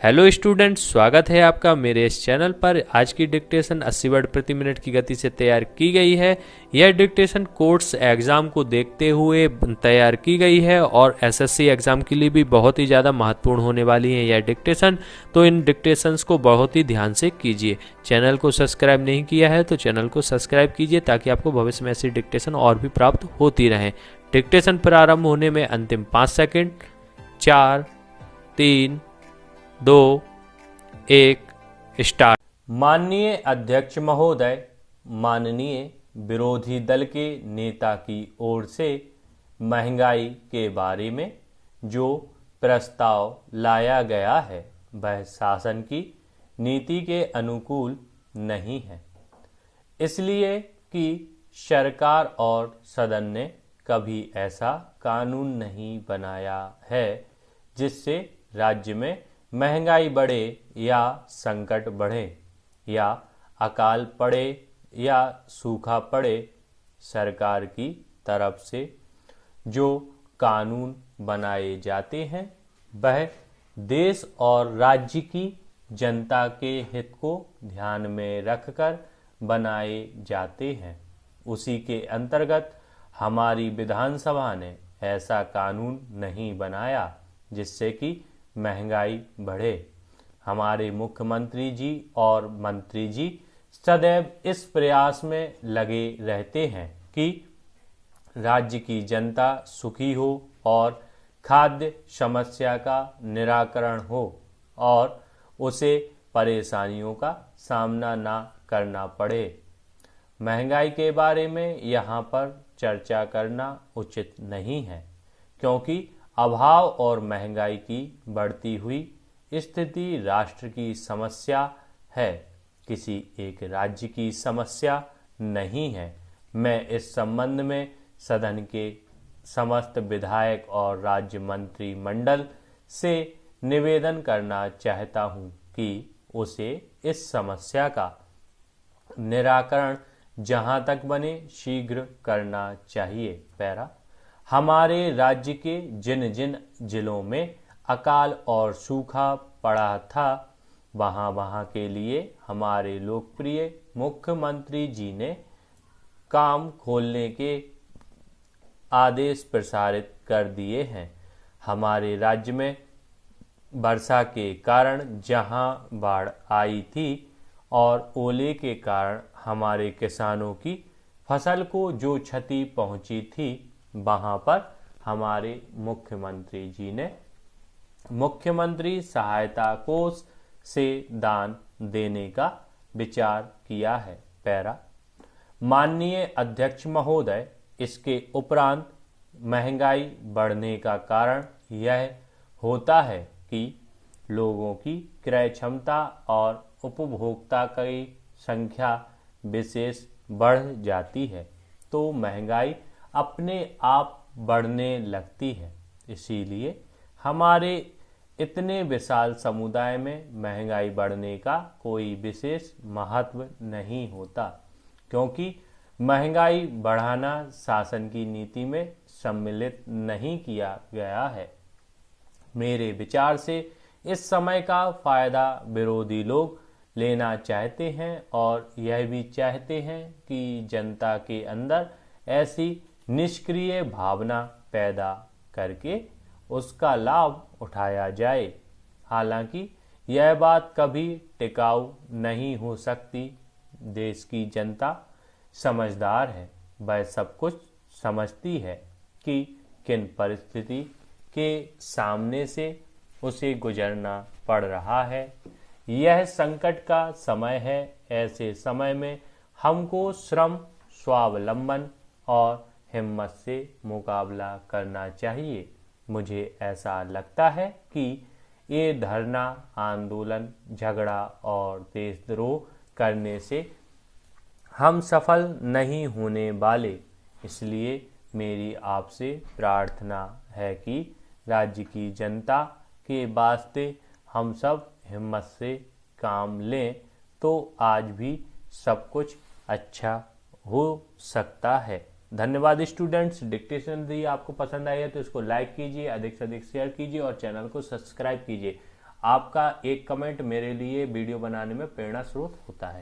Hello students, स्वागत है आपका मेरे इस चैनल पर। आज की डिक्टेशन 80 वर्ड प्रति मिनट की गति से तैयार की गई है। यह डिक्टेशन कोर्ट्स एग्ज़ाम को देखते हुए तैयार की गई है और एसएससी एग्ज़ाम के लिए भी बहुत ही ज़्यादा महत्वपूर्ण होने वाली है यह डिक्टेशन। तो इन डिक्टेशंस को बहुत ही ध्यान से कीजिए। चैनल को सब्सक्राइब नहीं किया है तो चैनल को सब्सक्राइब कीजिए ताकि आपको भविष्य में ऐसी डिक्टेशन और भी प्राप्त होती रहें। डिक्टेशन प्रारंभ होने में अंतिम 5 सेकेंड। 4, 3, 2, 1 स्टार्ट। माननीय अध्यक्ष महोदय, माननीय विरोधी दल के नेता की ओर से महंगाई के बारे में जो प्रस्ताव लाया गया है वह शासन की नीति के अनुकूल नहीं है, इसलिए कि सरकार और सदन ने कभी ऐसा कानून नहीं बनाया है जिससे राज्य में महंगाई बढ़े या संकट बढ़े या अकाल पड़े या सूखा पड़े। सरकार की तरफ से जो कानून बनाए जाते हैं वह देश और राज्य की जनता के हित को ध्यान में रखकर बनाए जाते हैं। उसी के अंतर्गत हमारी विधानसभा ने ऐसा कानून नहीं बनाया जिससे कि महंगाई बढ़े। हमारे मुख्यमंत्री जी और मंत्री जी सदैव इस प्रयास में लगे रहते हैं कि राज्य की जनता सुखी हो और खाद्य समस्या का निराकरण हो और उसे परेशानियों का सामना ना करना पड़े। महंगाई के बारे में यहाँ पर चर्चा करना उचित नहीं है, क्योंकि अभाव और महंगाई की बढ़ती हुई स्थिति राष्ट्र की समस्या है, किसी एक राज्य की समस्या नहीं है। मैं इस संबंध में सदन के समस्त विधायक और राज्य मंत्रिमंडल से निवेदन करना चाहता हूं कि उसे इस समस्या का निराकरण जहां तक बने शीघ्र करना चाहिए। पैरा हमारे राज्य के जिन जिन जिलों में अकाल और सूखा पड़ा था वहां के लिए हमारे लोकप्रिय मुख्यमंत्री जी ने काम खोलने के आदेश प्रसारित कर दिए हैं। हमारे राज्य में वर्षा के कारण जहां बाढ़ आई थी और ओले के कारण हमारे किसानों की फसल को जो क्षति पहुंची थी, वहां पर हमारे मुख्यमंत्री जी ने मुख्यमंत्री सहायता कोष से दान देने का विचार किया है। पैरा माननीय अध्यक्ष महोदय, इसके उपरांत महंगाई बढ़ने का कारण यह होता है कि लोगों की क्रय क्षमता और उपभोक्ता की संख्या विशेष बढ़ जाती है तो महंगाई अपने आप बढ़ने लगती है। इसीलिए हमारे इतने विशाल समुदाय में महंगाई बढ़ने का कोई विशेष महत्व नहीं होता, क्योंकि महंगाई बढ़ाना शासन की नीति में सम्मिलित नहीं किया गया है। मेरे विचार से इस समय का फायदा विरोधी लोग लेना चाहते हैं और यह भी चाहते हैं कि जनता के अंदर ऐसी निष्क्रिय भावना पैदा करके उसका लाभ उठाया जाए। हालांकि यह बात कभी टिकाऊ नहीं हो सकती। देश की जनता समझदार है, वह सब कुछ समझती है कि किन परिस्थिति के सामने से उसे गुजरना पड़ रहा है। यह संकट का समय है। ऐसे समय में हमको श्रम, स्वावलंबन और हिम्मत से मुकाबला करना चाहिए। मुझे ऐसा लगता है कि ये धरना, आंदोलन, झगड़ा और देशद्रोह करने से हम सफल नहीं होने वाले। इसलिए मेरी आपसे प्रार्थना है कि राज्य की जनता के वास्ते हम सब हिम्मत से काम लें तो आज भी सब कुछ अच्छा हो सकता है। धन्यवाद स्टूडेंट्स। डिक्टेशन यदि आपको पसंद आई है तो इसको लाइक कीजिए, अधिक से अधिक शेयर कीजिए और चैनल को सब्सक्राइब कीजिए। आपका एक कमेंट मेरे लिए वीडियो बनाने में प्रेरणा स्रोत होता है।